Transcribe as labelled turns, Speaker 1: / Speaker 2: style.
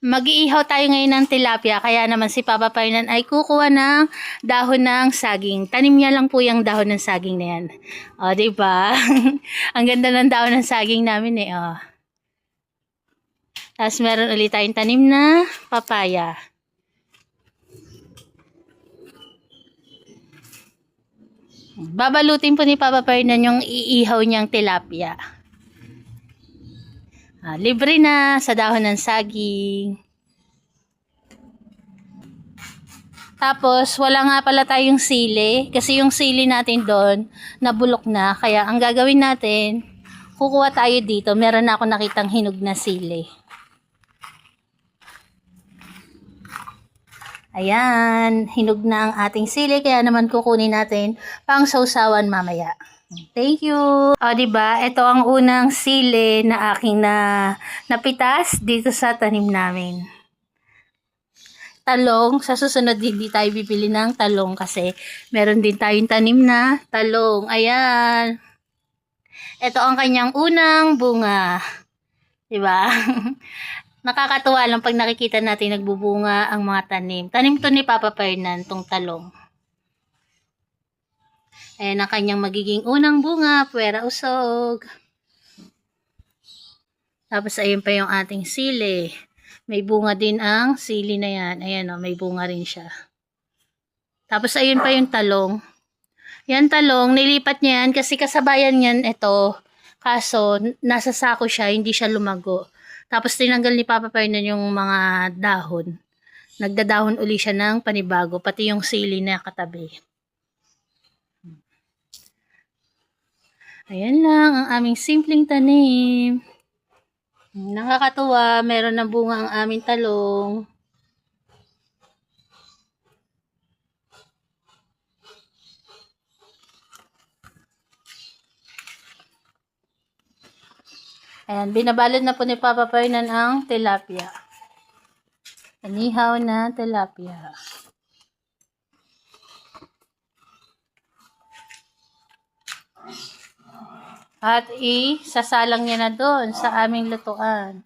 Speaker 1: Mag-iihaw tayo ngayon ng tilapia, kaya naman si Papa Fernan ay kukuha ng dahon ng saging. Tanim niya lang po yung dahon ng saging na yan. O, diba? Ang ganda ng dahon ng saging namin eh, o. Tapos meron ulit tayong tanim na papaya. Babalutin po ni Papa Fernan yung iihaw niyang tilapia. Libre na sa dahon ng saging. Tapos, wala nga pala tayong sili. Kasi yung sili natin doon, nabulok na. Kaya, ang gagawin natin, kukuha tayo dito. Meron na ako nakitang hinog na sili. Ayan, hinog na ang ating sili. Kaya naman kukunin natin pang sausawan mamaya. Thank you. O, diba? Ito ang unang sili na aking napitas dito sa tanim namin. Talong, sa susunod hindi tayo bibili ng talong kasi meron din tayong tanim na talong. Ayan. Ito ang kanyang unang bunga. Diba? Nakakatuwa lang pag nakikita natin nagbubunga ang mga tanim. Tanim to ni Papa Fernan, tong talong. Ayan ang kanyang magiging unang bunga, puwera usog. Tapos ayun pa yung ating sili. May bunga din ang sili na yan. Ayan o, may bunga rin siya. Tapos ayun pa yung talong. Yan talong, nilipat niya yan kasi kasabayan niyan ito. Kaso, nasa sako siya, hindi siya lumago. Tapos tinanggal ni Papa Fernan yung mga dahon. Nagdadahon uli siya ng panibago, pati yung sili na katabi. Ayan lang ang aming simpleng tanim. Nakakatuwa, meron na bunga ang aming talong. Ayan, binabalot na po ni Papa Fernan ang tilapia. Inihaw na tilapia. At isasalang niya na doon sa aming lutuan.